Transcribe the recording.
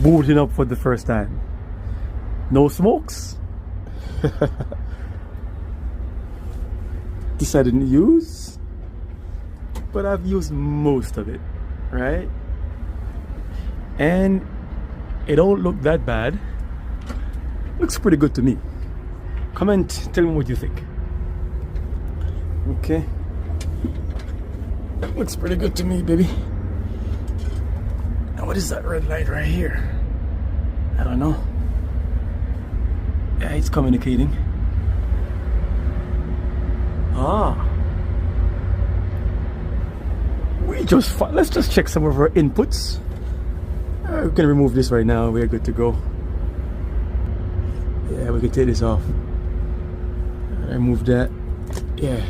booting up for the first time. No smokes. This I didn't use, but I've used most of it, right? And it don't look that bad. Looks pretty good to me. Comment, tell me what you think. Okay. That looks pretty good to me, baby. Now what is that red light right here? I don't know. Yeah, it's communicating. Let's just check some of our inputs. We can remove this right now. We're good to go. Yeah, we can take this off. Remove that. Yeah.